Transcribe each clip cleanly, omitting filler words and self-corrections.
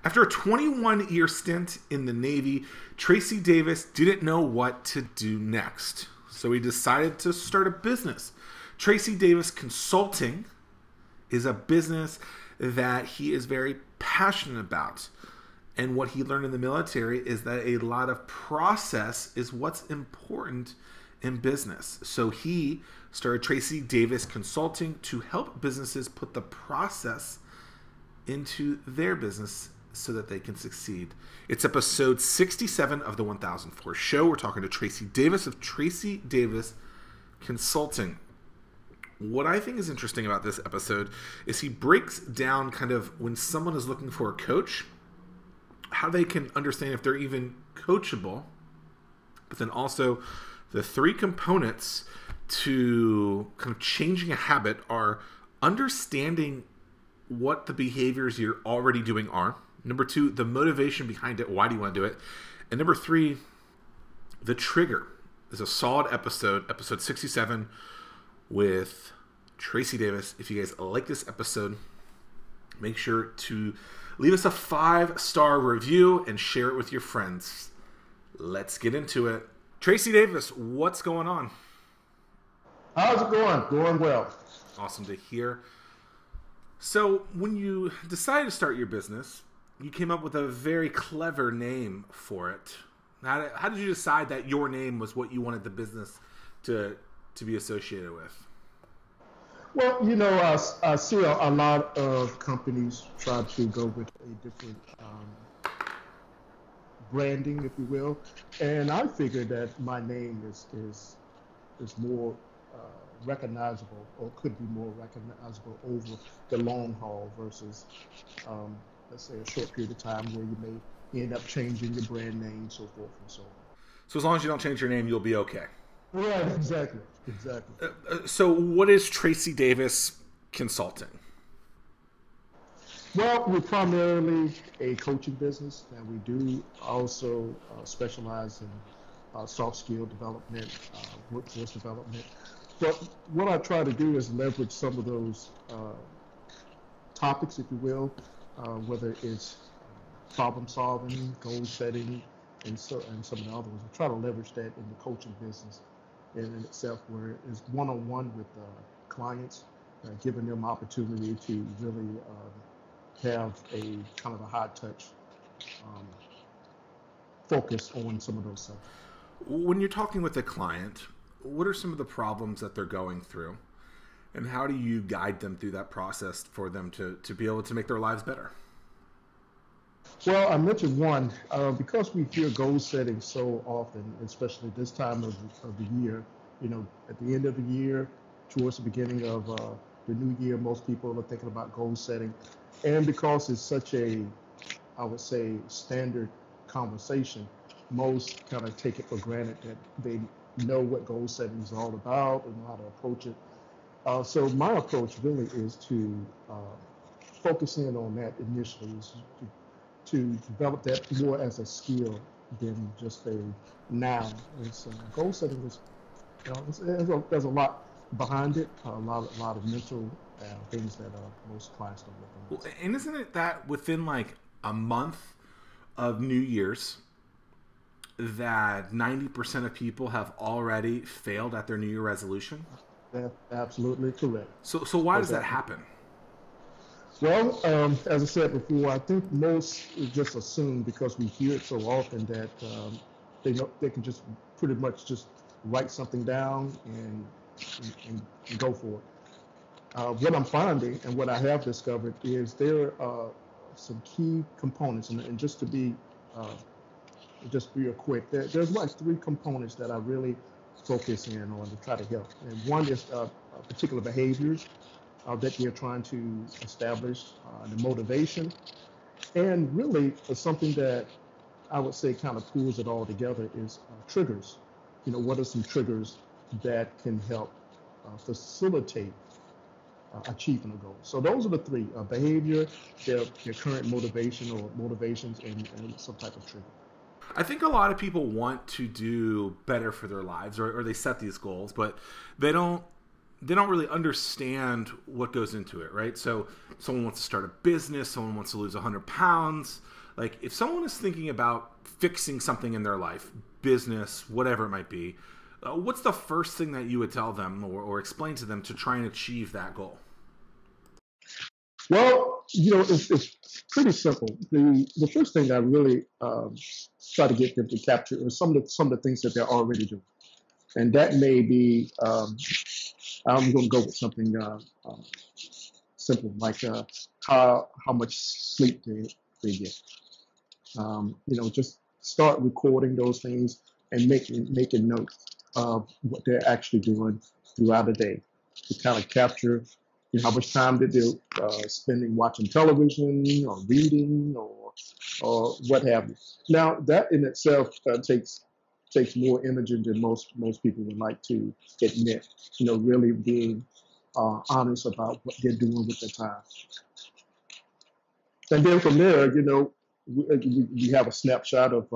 After a 21-year stint in the Navy, Tracy Davis didn't know what to do next. So he decided to start a business. Tracy Davis Consulting is a business that he is very passionate about. And what he learned in the military is that a lot of process is what's important in business. So he started Tracy Davis Consulting to help businesses put the process into their business so that they can succeed. It's episode 67 of the 1004 show. We're talking to Tracy Davis of Tracy Davis Consulting. What I think is interesting about this episode is he breaks down kind of when someone is looking for a coach, how they can understand if they're even coachable, but then also the three components to kind of changing a habit are understanding what the behaviors you're already doing are. Number two, the motivation behind it. Why do you want to do it? And number three, the trigger. Is a solid episode 67 with Tracy Davis. If you guys like this episode, make sure to leave us a 5-star review and share it with your friends. Let's get into it. Tracy Davis, what's going on? How's it going? Going well. Awesome to hear. So when you decided to start your business, you came up with a very clever name for it. How did you decide that your name was what you wanted the business to be associated with? Well, you know, I see a lot of companies try to go with a different branding, if you will, and I figured that my name is more recognizable, or could be more recognizable over the long haul versus, let's say, a short period of time where you may end up changing your brand name, so forth and so on. So as long as you don't change your name, you'll be okay. Right, exactly. So what is Tracy Davis Consulting? Well, we're primarily a coaching business, and we do also specialize in soft skill development, workforce development. But what I try to do is leverage some of those topics, if you will, whether it's problem solving, goal setting, and some of the other ones. I try to leverage that in the coaching business in itself, where it's one-on-one with clients, giving them opportunity to really have a kind of a high touch focus on some of those stuff. When you're talking with a client, what are some of the problems that they're going through, and how do you guide them through that process for them to be able to make their lives better? Well, I mentioned one, because we hear goal setting so often, especially this time of the year, you know, at the end of the year, towards the beginning of the new year, most people are thinking about goal setting. And because it's such a, I would say, standard conversation, most kind of take it for granted that they know what goal setting is all about and know how to approach it. So my approach really is to focus in on that initially, is to develop that more as a skill than just a noun. Goal setting is, you know, there's a lot behind it, a lot of mental things that most clients don't look at. Well, and isn't it that within like a month of New Year's, that 90% of people have already failed at their New Year resolution? That's absolutely correct. So why does that happen? Well, as I said before, I think most just assume, because we hear it so often, that they can just pretty much just write something down and go for it. What I'm finding and what I have discovered is there are some key components, and just to be just real quick, there's like 3 components that I really focus in on to try to help. And one is particular behaviors that you're trying to establish, the motivation, and really something that I would say kind of pulls it all together is triggers. You know, what are some triggers that can help facilitate achieving a goal? So those are the 3: behavior, their current motivation or motivations, and some type of trigger. I think a lot of people want to do better for their lives, or they set these goals, but they don't they don't really understand what goes into it, right? So someone wants to start a business, someone wants to lose 100 pounds. Like if someone is thinking about fixing something in their life, business, whatever it might be, what's the first thing that you would tell them or explain to them to try and achieve that goal? Well, it's pretty simple. The first thing I really try to get them to capture are some of the things that they're already doing, and that may be I'm going to go with something simple like how much sleep they get. Just start recording those things and making notes of what they're actually doing throughout the day to kind of capture how much time that they're spending watching television or reading or what have you. Now that in itself takes more energy than most people would like to admit. Really being honest about what they're doing with their time, and then from there, we have a snapshot of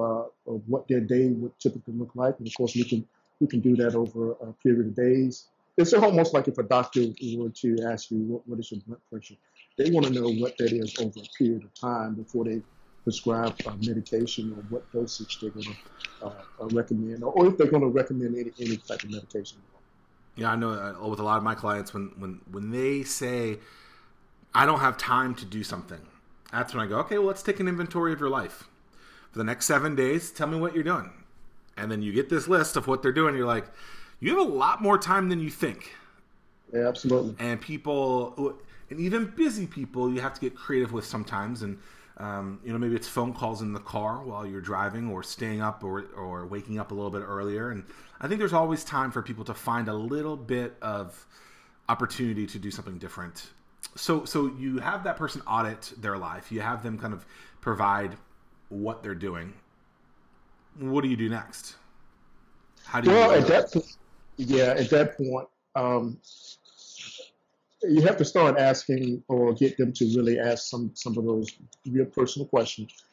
what their day would typically look like, and of course we can do that over a period of days. It's almost like if a doctor were to ask you what is your blood pressure, they want to know what that is over a period of time before they prescribe medication or what dosage they're going to recommend, or if they're going to recommend any type of medication. Yeah, I know with a lot of my clients, when they say, I don't have time to do something, that's when I go, okay, well, let's take an inventory of your life. For the next 7 days, tell me what you're doing. And then you get this list of what they're doing. You're like, you have a lot more time than you think. Yeah, absolutely. And people, and even busy people, you have to get creative with sometimes. And, maybe it's phone calls in the car while you're driving or staying up or waking up a little bit earlier. And I think there's always time for people to find a little bit of opportunity to do something different. So you have that person audit their life. You have them kind of provide what they're doing. What do you do next? How do you? Well, at that point, you have to start asking or get them to really ask some of those real personal questions,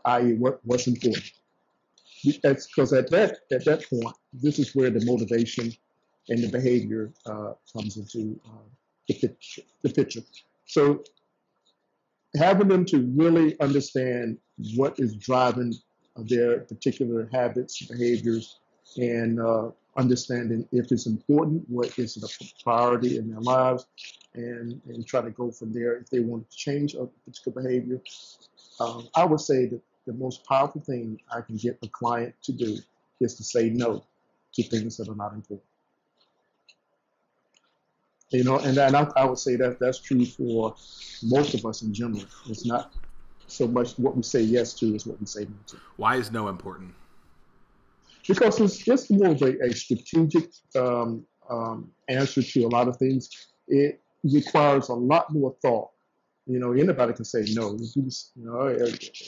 i.e., what's important. Because at that point, this is where the motivation and the behavior comes into the picture. So having them to really understand what is driving their particular habits, behaviors, and understanding if it's important, what is a priority in their lives, and try to go from there if they want to change a particular behavior. I would say that the most powerful thing I can get a client to do is to say no to things that are not important. And I would say that that's true for most of us in general. It's not so much what we say yes to is what we say no to. Why is no important? Because it's just more of a strategic answer to a lot of things. It requires a lot more thought. Anybody can say no.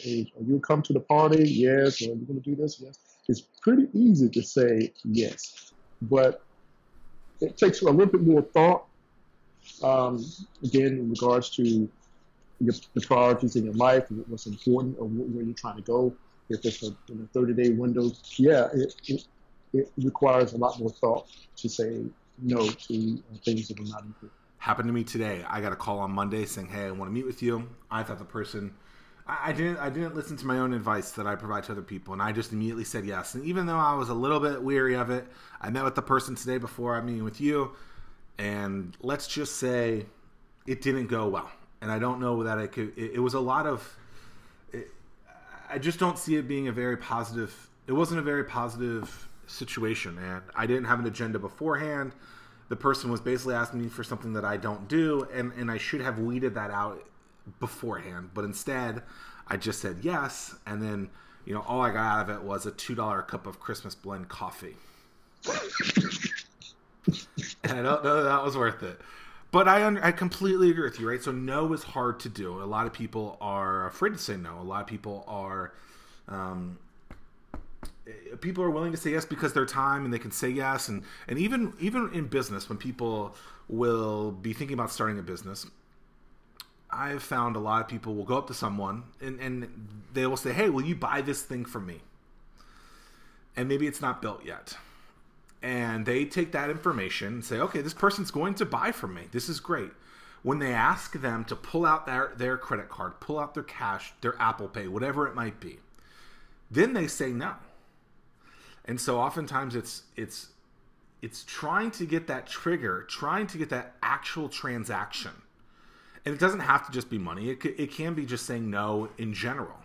Hey, are you come to the party? Yes. Or are you going to do this? Yes. It's pretty easy to say yes, but it takes a little bit more thought. Again, in regards to the priorities in your life, what's important, or where you're trying to go. If it's a 30-day window, it requires a lot more thought to say no to things that are not important. Happened to me today. I got a call on Monday saying, "Hey, I want to meet with you." I thought the person, I didn't listen to my own advice that I provide to other people, and I just immediately said yes. And even though I was a little bit weary of it, I met with the person today before I'm meeting with you, and let's just say it didn't go well. And I don't know that it was a lot of. I just don't see it being a very positive. It wasn't a very positive situation, and I didn't have an agenda beforehand. The person was basically asking me for something that I don't do, and I should have weeded that out beforehand. But instead, I just said yes, and then all I got out of it was a $2 cup of Christmas blend coffee, and I don't know that was worth it. But I completely agree with you, right? So no is hard to do. A lot of people are afraid to say no. A lot of people are willing to say yes because their time, and they can say yes. And even in business, when people will be thinking about starting a business, I've found a lot of people will go up to someone and they will say, "Hey, will you buy this thing from me?" And maybe it's not built yet. And they take that information and say, okay, this person's going to buy from me. This is great. When they ask them to pull out their credit card, pull out their cash, their Apple Pay, whatever it might be, then they say no. And so oftentimes it's trying to get that trigger, trying to get that actual transaction. And it doesn't have to just be money. It can be just saying no in general.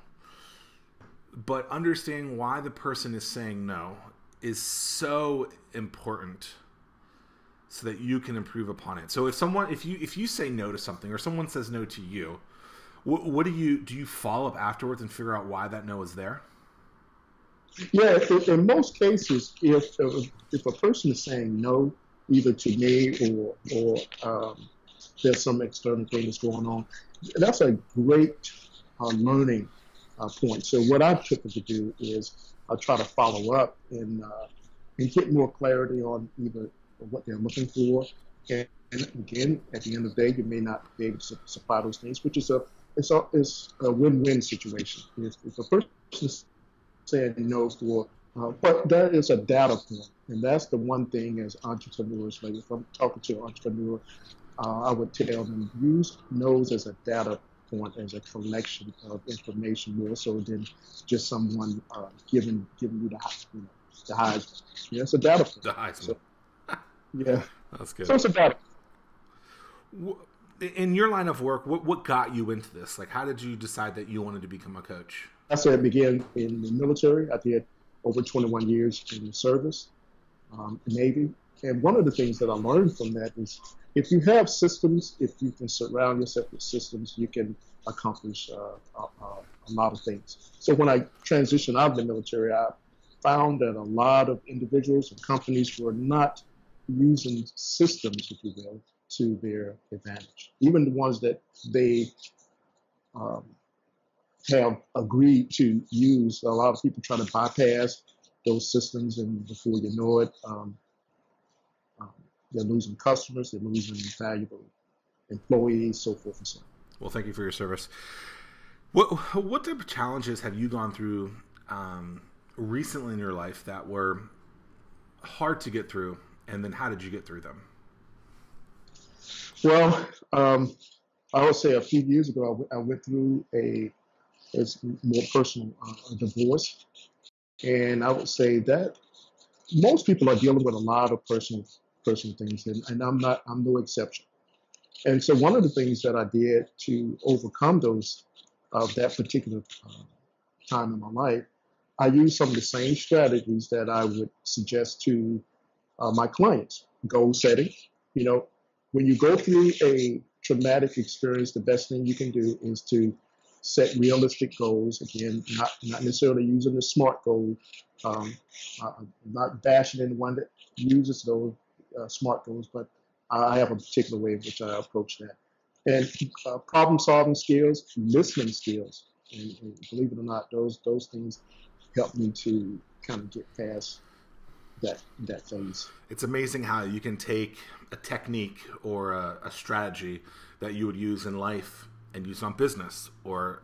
But understanding why the person is saying no is so important so that you can improve upon it. So if you say no to something, or someone says no to you, what do you follow up afterwards and figure out why that no is there? Yeah, in most cases, if a person is saying no, either to me or there's some external thing that's going on, that's a great learning point. So what I typically do is I try to follow up and get more clarity on either what they're looking for. And again, at the end of the day, you may not be able to supply those things, which is a win-win situation. If a person is saying no for, but that is a data point, and that's the one thing as entrepreneurs. Like if I'm talking to an entrepreneur, I would tell them use no's as a data point, as a collection of information, more so than just someone giving you the Heisman. Yeah, it's a data point. The Heisman. So, yeah, that's good. So it's a data. In your line of work, what got you into this? Like, how did you decide that you wanted to become a coach? I said, began in the military. I did over 21 years in the service, Navy. And one of the things that I learned from that is if you have systems, if you can surround yourself with systems, you can accomplish a lot of things. So when I transitioned out of the military, I found that a lot of individuals and companies were not using systems, if you will, to their advantage. Even the ones that they have agreed to use, a lot of people try to bypass those systems, and before you know it, they're losing customers, they're losing valuable employees, so forth and so on. Well, thank you for your service. What type of challenges have you gone through recently in your life that were hard to get through, and then how did you get through them? Well, I would say a few years ago, I went through it's more personal, a divorce. And I would say that most people are dealing with a lot of personal things, and I'm no exception. And so one of the things that I did to overcome that particular time in my life, I used some of the same strategies that I would suggest to my clients. Goal setting. When you go through a traumatic experience, the best thing you can do is to set realistic goals. Again, not necessarily using the SMART goal. Not bashing anyone that uses those SMART goals, but I have a particular way in which I approach that. And problem-solving skills, listening skills, and believe it or not, those things help me to kind of get past that phase. It's amazing how you can take a technique or a strategy that you would use in life and use on business, or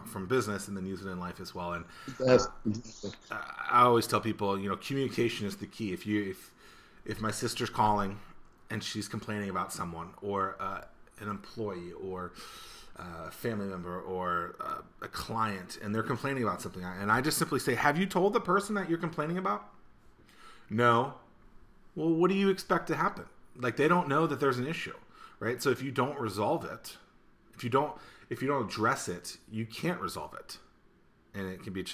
from business and then use it in life as well. And I always tell people, communication is the key. If my sister's calling and she's complaining about someone, or an employee, or a family member, or a client, and they're complaining about something, and I just simply say, have you told the person that you're complaining about? No. Well, what do you expect to happen? Like, they don't know that there's an issue, right? So if you don't resolve it, if you don't address it, you can't resolve it, and it can be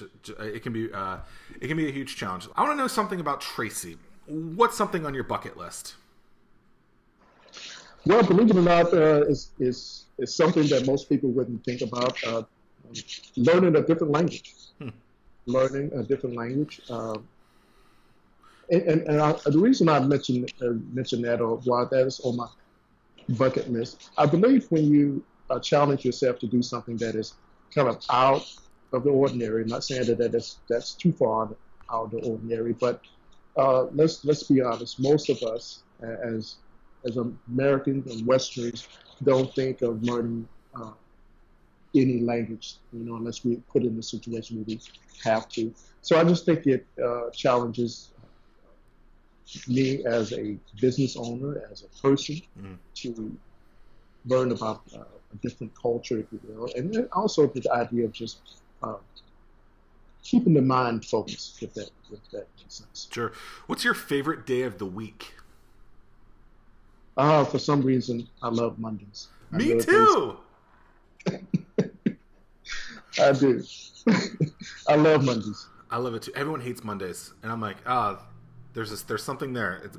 a huge challenge. I want to know something about Tracy. What's something on your bucket list? Well, believe it or not, is something that most people wouldn't think about. Learning a different language. Learning a different language. The reason I mentioned that, or why that is on my bucket list, I believe when you challenge yourself to do something that is kind of out of the ordinary. I'm not saying that's too far out of the ordinary, but let's be honest. Most of us, as Americans and Westerners, don't think of learning any language, unless we put in a situation where we have to. So I just think it challenges me as a business owner, as a person, to learn about a different culture, if you will, and then also the idea of just uh, keeping the mind focused, if that makes sense. Sure. What's your favorite day of the week? For some reason, I love Mondays. I Me love too. I do. I love Mondays. I love it too. Everyone hates Mondays, and I'm like, there's something there.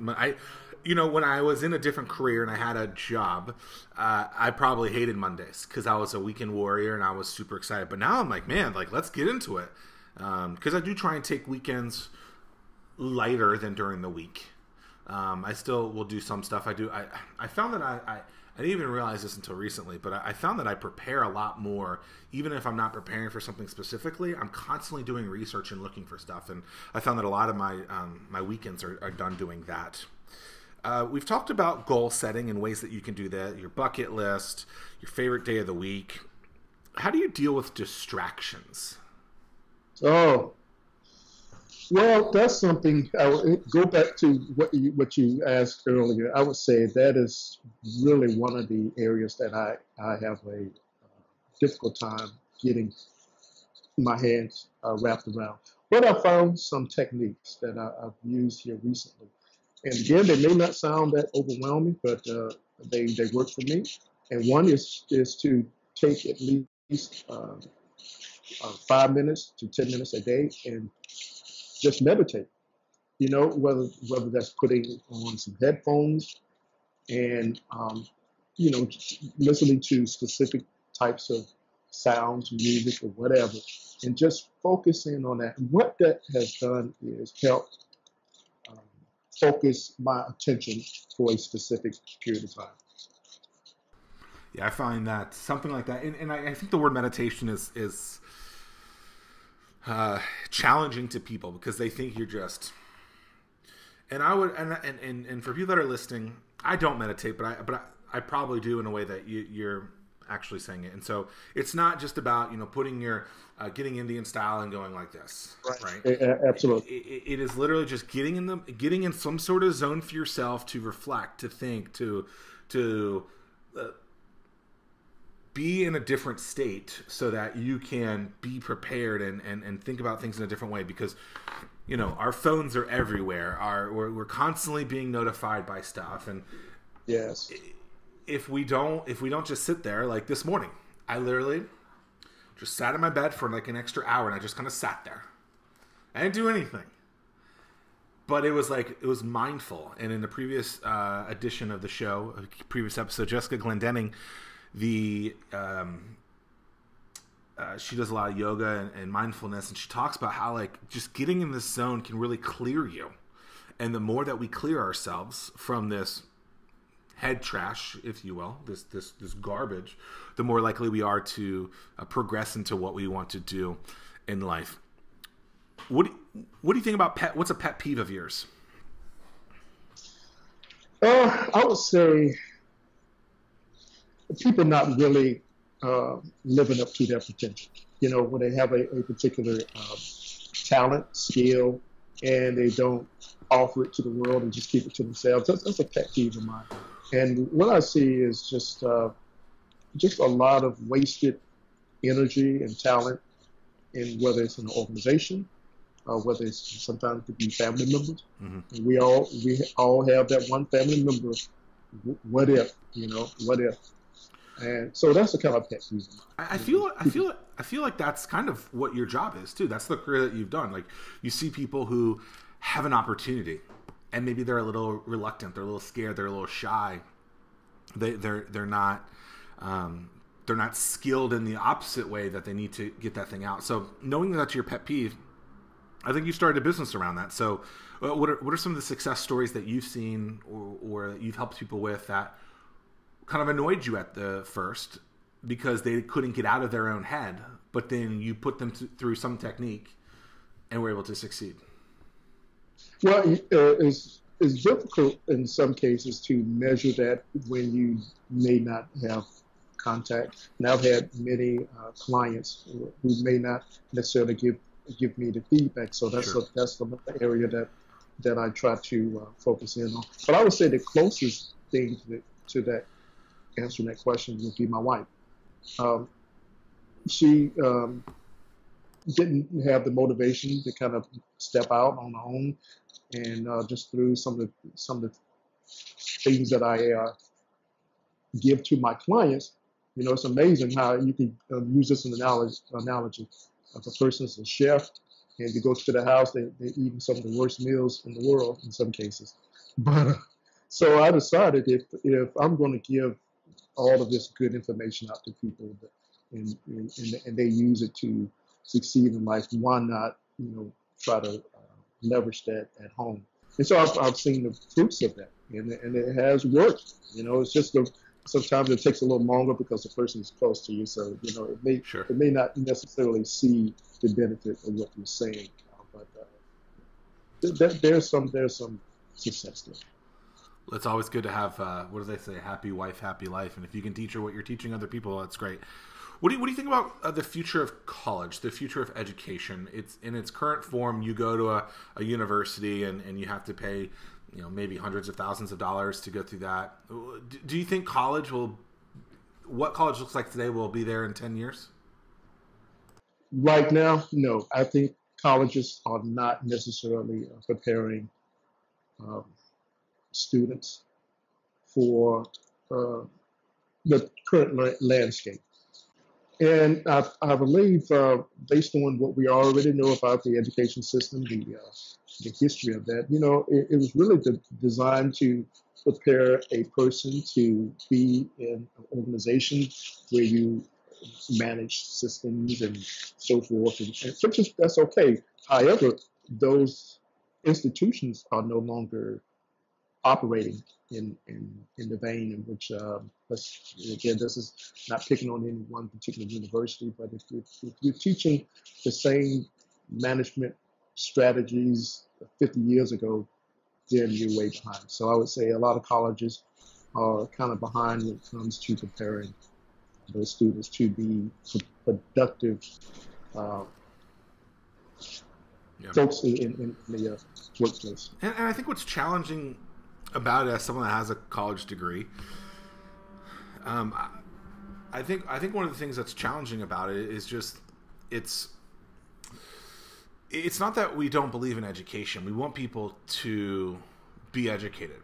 When I was in a different career and I had a job, I probably hated Mondays because I was a weekend warrior and I was super excited. But now I'm like, man, like let's get into it, because I do try and take weekends lighter than during the week. I still will do some stuff. I found that I didn't even realize this until recently, but I found that I prepare a lot more, even if I'm not preparing for something specifically. I'm constantly doing research and looking for stuff, and I found that a lot of my weekends are done doing that. We've talked about goal setting and ways that you can do that, your bucket list, your favorite day of the week. How do you deal with distractions? Oh, well, that's something. I would go back to what you asked earlier. I would say that is really one of the areas that I have a difficult time getting my hands wrapped around. But I found some techniques that I've used here recently. And again, they may not sound that overwhelming, but they work for me. And one is to take at least 5 minutes to 10 minutes a day and just meditate. You know, whether that's putting on some headphones and listening to specific types of sounds, music, or whatever, and just focusing on that. And what that has done is help um, focus my attention for a specific period of time. Yeah, I find that something like that, and I think the word meditation is challenging to people because they think you're just. And I would, and for people that are listening, I don't meditate, but I probably do in a way that you're actually saying it. And so it's not just about putting your getting Indian style and going like this, right? Absolutely. It is literally just getting in some sort of zone for yourself to reflect, to think, to be in a different state so that you can be prepared and think about things in a different way, because our phones are everywhere. We're constantly being notified by stuff, and yes, if we don't just sit there, like this morning, I literally just sat in my bed for like an extra hour, and I just kind of sat there. I didn't do anything, but it was mindful. And in the previous edition of the show, previous episode, Jessica Glendenning, she does a lot of yoga and mindfulness, and she talks about how like just getting in this zone can really clear you. And the more that we clear ourselves from this head trash, if you will, this garbage, the more likely we are to progress into what we want to do in life. What do you think about what's a pet peeve of yours? I would say people not really living up to their potential. When they have a particular talent, skill, and they don't offer it to the world and just keep it to themselves. That's a pet peeve of mine. And what I see is just a lot of wasted energy and talent, in whether it's an organization, whether it's sometimes it could be family members. Mm-hmm. And we all have that one family member. What if? What if? And so that's the kind of pet peeve. I feel like that's kind of what your job is too. That's the career that you've done. Like you see people who have an opportunity, and maybe they're a little reluctant, they're a little scared, they're a little shy. They're not skilled in the opposite way that they need to get that thing out. So knowing that that's your pet peeve, I think you started a business around that. So what are some of the success stories that you've seen or that you've helped people with that kind of annoyed you at the first because they couldn't get out of their own head, but then you put them through some technique and were able to succeed? Well, it's difficult in some cases to measure that when you may not have contact. And I've had many clients who may not necessarily give me the feedback. So that's Sure. That's the area that that I try to focus in on. But I would say the closest thing to that answering that question would be my wife. Um, she didn't have the motivation to kind of step out on her own, and just through some of the things that I give to my clients, it's amazing how you can use this as an analogy. If a person's a chef and you go to the house, they're eating some of the worst meals in the world in some cases. But so I decided if I'm going to give all of this good information out to people, and they use it to succeed in life, why not, try to leverage that at home? And so I've seen the fruits of that, and it has worked. It's just sometimes it takes a little longer because the person is close to you, so Sure. it may not necessarily see the benefit of what you're saying, but there's some success there. It's always good to have, what do they say, happy wife, happy life. And if you can teach her what you're teaching other people, that's great. What do you think about the future of college, the future of education? It's in its current form. You go to a university and you have to pay, maybe hundreds of thousands of dollars to go through that. Do you think what college looks like today will be there in 10 years? Right now, no. I think colleges are not necessarily preparing um, students for the current landscape. And I believe, based on what we already know about the education system, the history of that, it was really designed to prepare a person to be in an organization where you manage systems and so forth, and that's okay. However, those institutions are no longer operating in the vein in which, again, this is not picking on any one particular university, but if you're teaching the same management strategies 50 years ago, then you're way behind. So I would say a lot of colleges are kind of behind when it comes to preparing those students to be productive folks in the workplace. And I think what's challenging about it, as someone that has a college degree, I think one of the things that's challenging about it is just it's not that we don't believe in education. We want people to be educated,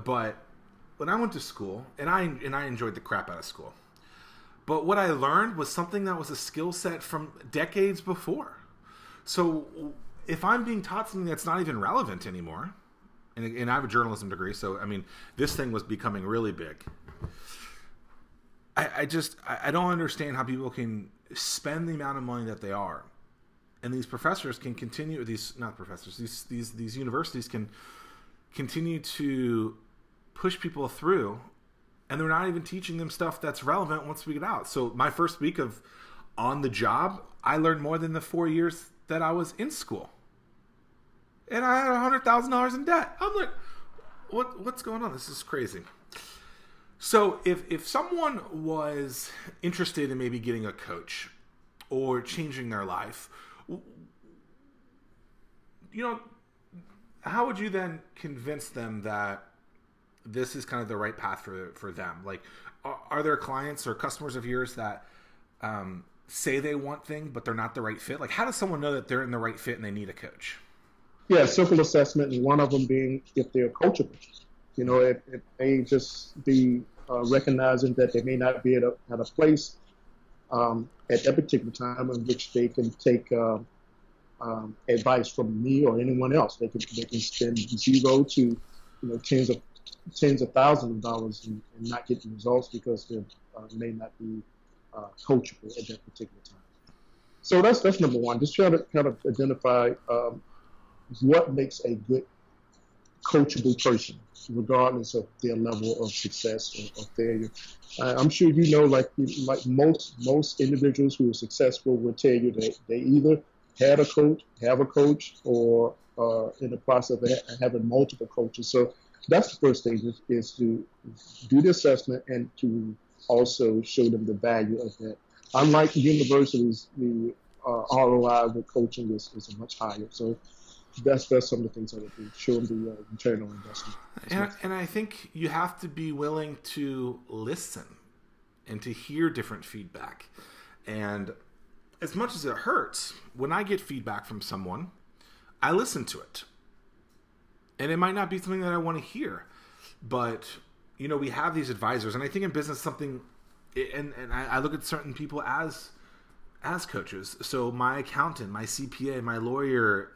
but when I went to school, and I enjoyed the crap out of school, but what I learned was something that was a skill set from decades before. So if I'm being taught something that's not even relevant anymore, and I have a journalism degree, so I mean, this thing was becoming really big. I don't understand how people can spend the amount of money that they are, and these professors can continue. These universities can continue to push people through, and they're not even teaching them stuff that's relevant once we get out. So my first week of on the job, I learned more than the 4 years that I was in school. And I had $100,000 in debt. I'm like, what's going on? This is crazy. So if someone was interested in maybe getting a coach or changing their life, how would you then convince them that this is kind of the right path for them? Like, are there clients or customers of yours that say they want things, but they're not the right fit? Like, how does someone know that they're in the right fit and they need a coach? Yeah, simple assessment, and one of them being if they're coachable. If they just be recognizing that they may not be at a place at that particular time in which they can take advice from me or anyone else. They can spend zero to tens of thousands of dollars and not get the results because they may not be coachable at that particular time. So that's number one. Just try to kind of identify what makes a good coachable person, regardless of their level of success or failure. I'm sure like most individuals who are successful will tell you that they either had a coach, have a coach, or in the process of having multiple coaches. So that's the first thing is to do the assessment and to also show them the value of that. Unlike universities, the ROI with coaching is much higher. So that's some of the things I would do. Show them the return on investment. And I think you have to be willing to listen and to hear different feedback. And as much as it hurts, when I get feedback from someone, I listen to it. And it might not be something that I want to hear, but we have these advisors, and I think in business something, and I look at certain people as coaches. So my accountant, my CPA, my lawyer,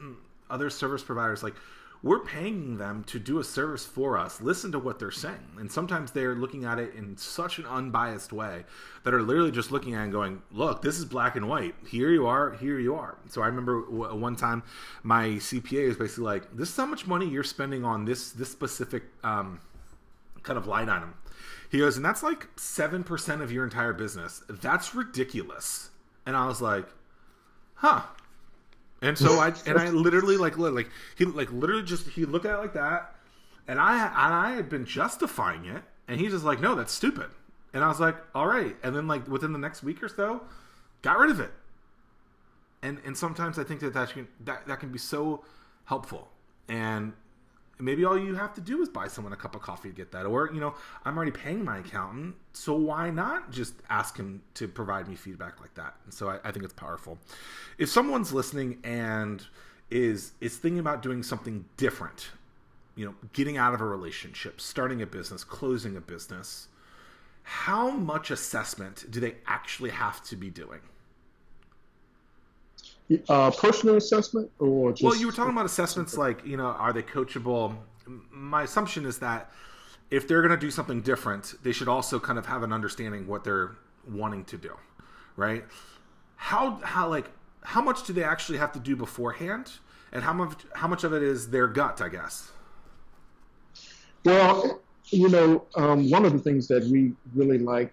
other service providers, like, we're paying them to do a service for us, listen to what they're saying. And sometimes they're looking at it in such an unbiased way that are literally just looking at it and going, look, this is black and white. Here you are, here you are. So I remember one time my CPA was basically like, this is how much money you're spending on this specific kind of line item. He goes, and that's like 7% of your entire business. That's ridiculous. And I was like, huh. And so I literally he looked at it like that, and I had been justifying it, and he's just like, no, that's stupid. And I was like, all right. And then like within the next week or so, got rid of it. And sometimes I think that can be so helpful. And maybe all you have to do is buy someone a cup of coffee to get that. Or, I'm already paying my accountant, so why not just ask him to provide me feedback like that? And so I think it's powerful. If someone's listening and is thinking about doing something different, getting out of a relationship, starting a business, closing a business, how much assessment do they actually have to be doing? Personal assessment, or just... Well, you were talking about assessments like, are they coachable? My assumption is that if they're going to do something different, they should also kind of have an understanding what they're wanting to do, right? How much do they actually have to do beforehand, and how much of it is their gut, I guess? Well, one of the things that we really like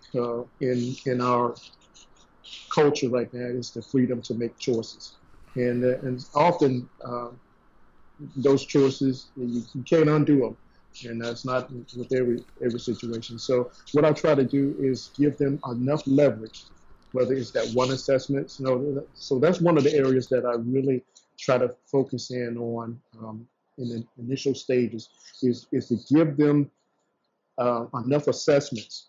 in our culture right now is the freedom to make choices, and often those choices you can't undo them, and that's not with every situation. So what I try to do is give them enough leverage, whether it's that one assessment. So that's one of the areas that I really try to focus in on in the initial stages is to give them enough assessments,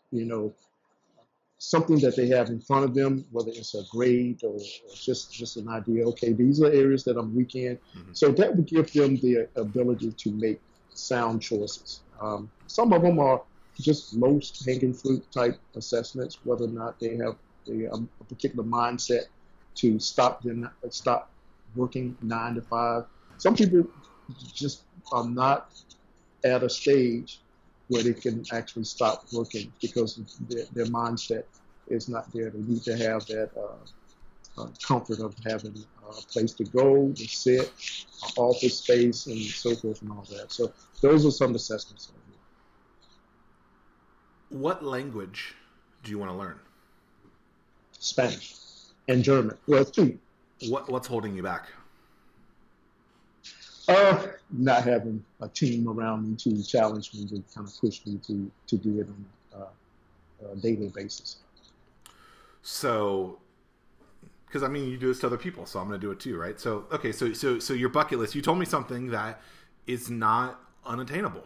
something that they have in front of them, whether it's a grade or just an idea. Okay, these are areas that I'm weak in. Mm-hmm. So that would give them the ability to make sound choices. Some of them are just most hanging fruit type assessments, whether or not they have a particular mindset to stop working 9 to 5. Some people just are not at a stage where they can actually stop working because their mindset is not there. They need to have that comfort of having a place to go, to sit, office space, and so forth and all that. So those are some assessments. What language do you want to learn? Spanish and German. Well, 2. What's holding you back? Not having a team around me to challenge me, to kind of push me to do it on a daily basis. So, because you do this to other people, so I'm going to do it too, right? So, okay, so your bucket list. You told me something that is not unattainable,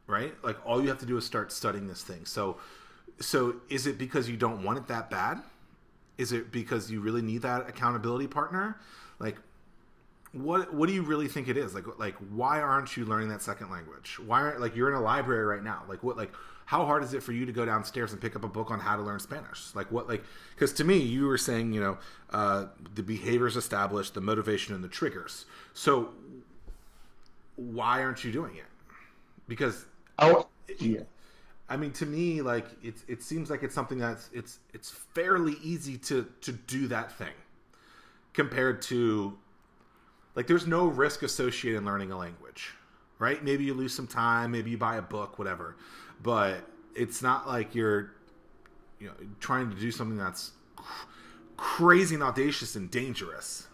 right? Like all you have to do is start studying this thing. So is it because you don't want it that bad? Is it because you really need that accountability partner? Like, what do you really think it is? Like why aren't you learning that second language? Why aren't, you're in a library right now? How hard is it for you to go downstairs and pick up a book on how to learn Spanish? Because to me, you were saying, the behaviors established, the motivation and the triggers. So why aren't you doing it? Because to me, it seems like it's something that's it's fairly easy to do that thing compared to, there's no risk associated in learning a language, right? Maybe you lose some time, maybe you buy a book, whatever. But it's not like you're, trying to do something that's crazy and audacious and dangerous.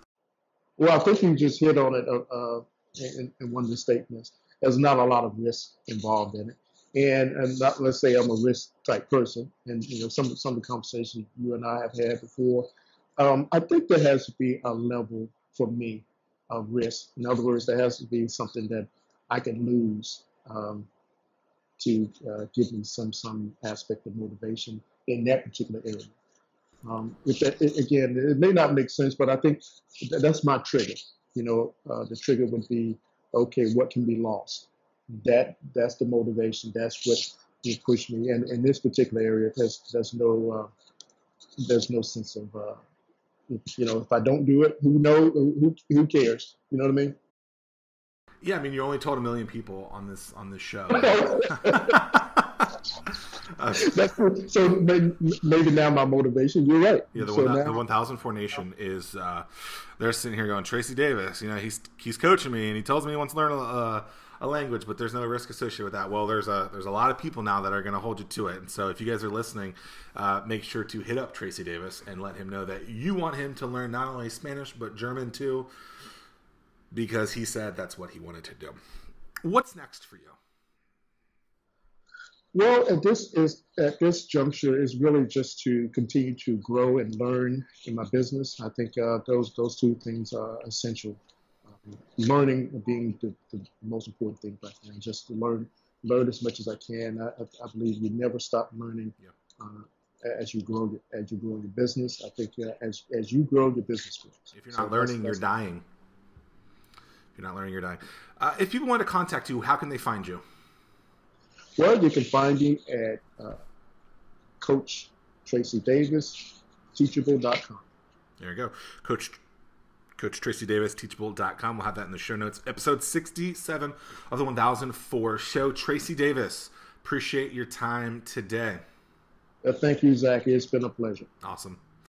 Well, I think you just hit on it in one of the statements. There's not a lot of risk involved in it. And not, let's say I'm a risk type person, and some of the conversations you and I have had before. I think there has to be a level for me risk. In other words, there has to be something that I can lose to give me some aspect of motivation in that particular area. Again, it may not make sense, but I think that's my trigger. The trigger would be, okay, what can be lost? That's the motivation. That's what will push me. And in this particular area, there's no sense of if I don't do it, who cares? You know what I mean? Yeah, I mean, you only told 1 million people on this show. So maybe now my motivation. You're right. Yeah, the 1004 Nation is they're sitting here going, Tracy Davis, he's coaching me and he tells me he wants to learn a language, but there's no risk associated with that. Well, there's a lot of people now that are going to hold you to it, and so if you guys are listening, make sure to hit up Tracy Davis and let him know that you want him to learn not only Spanish but German too, because he said that's what he wanted to do. What's next for you? Well, at this juncture is really just to continue to grow and learn in my business. I think those two things are essential. Learning being the most important thing right now. Just to learn as much as I can. I believe you never stop learning as you grow your business. I think as you grow, your business grows. If you're not learning, you're dying. If you're not learning, you're dying. If people want to contact you, how can they find you? Well, you can find me at Coach Tracy Davis, teachable.com. There you go. Coach Tracy Davis, teachable.com. We'll have that in the show notes. Episode 67 of the 1004 show. Tracy Davis, appreciate your time today. Thank you, Zach. It's been a pleasure. Awesome.